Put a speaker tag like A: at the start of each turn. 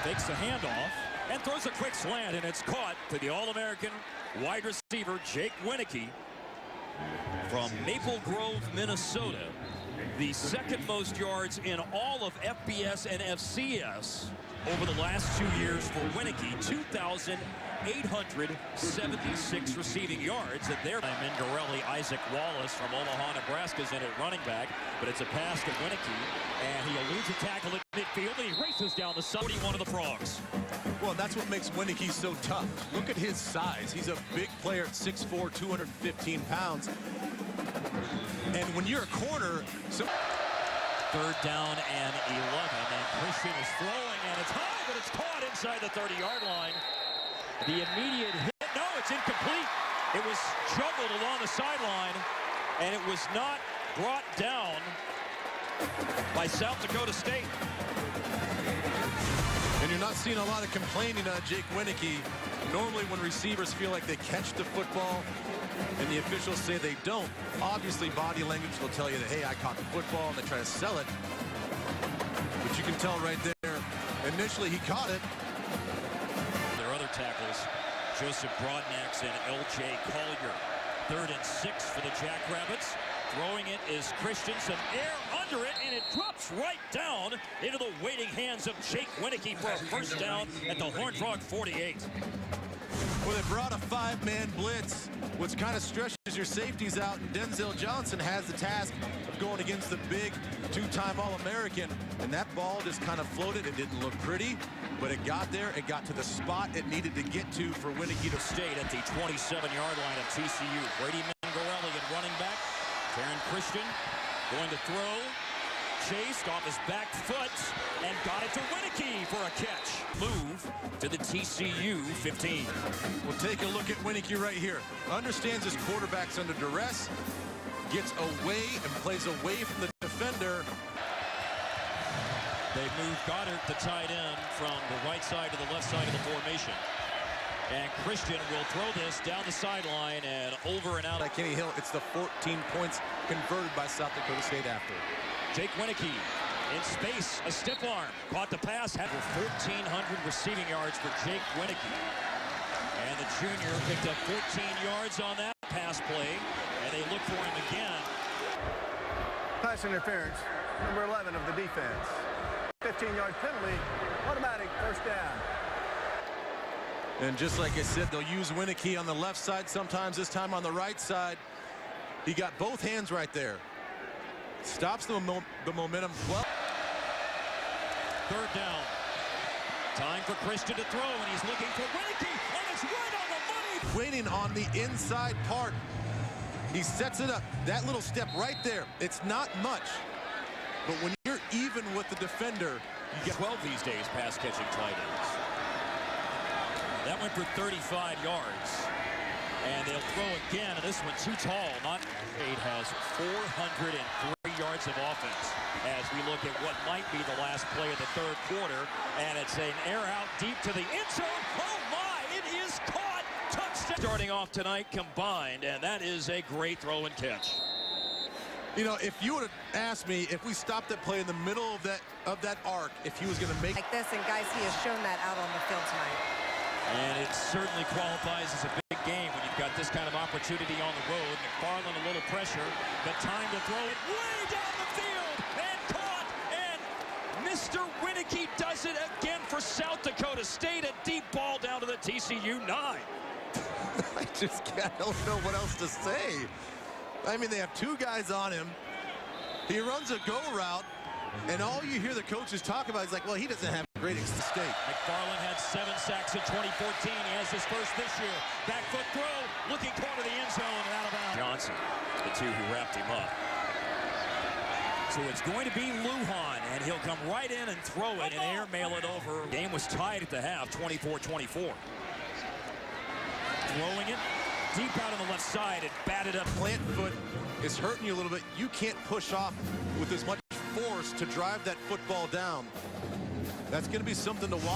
A: Fakes the handoff and throws a quick slant, and it's caught to the All-American wide receiver Jake Wieneke from Maple Grove, Minnesota. The second most yards in all of FBS and FCS over the last 2 years for Wieneke. 2,876 receiving yards. And there, Mingarelli, Isaac Wallace from Omaha, Nebraska is in at running back, but it's a pass to Wieneke, and he eludes a tackle at midfield, and he races down the side. 41 of the Frogs.
B: Well, that's what makes Wieneke so tough. Look at his size. He's a big player at 6'4", 215 pounds. And when you're a corner,
A: Third down and 11, and Christian is throwing, and it's high, but it's caught inside the 30-yard line. The immediate hit, no, it's incomplete. It was juggled along the sideline, and it was not brought down by South Dakota State.
B: And you're not seeing a lot of complaining on Jake Wieneke. Normally when receivers feel like they catch the football and the officials say they don't, obviously body language will tell you that, hey, I caught the football, and they try to sell it. But you can tell right there, initially he caught it.
A: Their other tackles, Joseph Broadnax and L.J. Collier. 3rd and 6 for the Jackrabbits. Throwing it is Christensen. Air under it, and it drops right down into the waiting hands of Jake Wieneke for a first down at the Horned Frog 48.
B: Well, they brought a 5-man blitz, which kind of stretches your safeties out, and Denzel Johnson has the task of going against the big 2-time All-American, and that ball just kind of floated. It didn't look pretty, but it got there. It got to the spot it needed to get to for Wieneke to
A: stay at the 27-yard line of TCU. Brady Mingarelli at running back. Taryn Christian going to throw. Chased off his back foot and got it to Wieneke for a catch. Move to the TCU 15.
B: We'll take a look at Wieneke right here. Understands his quarterback's under duress, gets away and plays away from the defender.
A: They moved Goddard, the tight end, from the right side to the left side of the formation. And Christian will throw this down the sideline and over and out.
B: Like Kenny Hill, it's the 14 points converted by South Dakota State after.
A: Jake Wieneke in space, a stiff arm, caught the pass, had 1,400 receiving yards for Jake Wieneke. And the junior picked up 14 yards on that pass play, and they look for him again.
C: Pass interference, number 11 of the defense. 15-yard penalty, automatic first down.
B: And just like I said, they'll use Wieneke on the left side sometimes, this time on the right side. He got both hands right there. Stops the momentum well.
A: 3rd down. Time for Christian to throw, and he's looking for Wieneke, and it's right on the money.
B: Waiting on the inside part. He sets it up. That little step right there, it's not much. But when you're even with the defender, you get
A: 12 these days pass-catching tight ends. That went for 35 yards. And they'll throw again, and this one too tall. State has 403 yards of offense as we look at what might be the last play of the 3rd quarter. And it's an air out deep to the end zone. Oh my, it is caught. Touchdown. Starting off tonight combined, and that is a great throw and catch.
B: You know, if you would have asked me if we stopped that play in the middle of that arc, if he was going to make
D: like this, and guys, he has shown that out on the field tonight.
A: And it certainly qualifies as a big game when you've got this kind of opportunity on the road. McFarland a little pressure, but time to throw it way down the field and caught. And Mr. Wieneke does it again for South Dakota State. A deep ball down to the TCU 9.
B: I don't know what else to say. I mean, they have 2 guys on him. He runs a go route, and all you hear the coaches talk about is like, well, he doesn't have a great mistake.
A: McFarland had 7 sacks in 2014. He has his first this year. Back foot throw, looking toward the end zone and out of bounds. Johnson, the 2 who wrapped him up. So it's going to be Lujan, and he'll come right in and throw it and airmail it over. Game was tied at the half, 24-24. Throwing it deep out on the left side and batted up.
B: Plant foot is hurting you a little bit. You can't push off with as much force to drive that football down. That's going to be something to watch.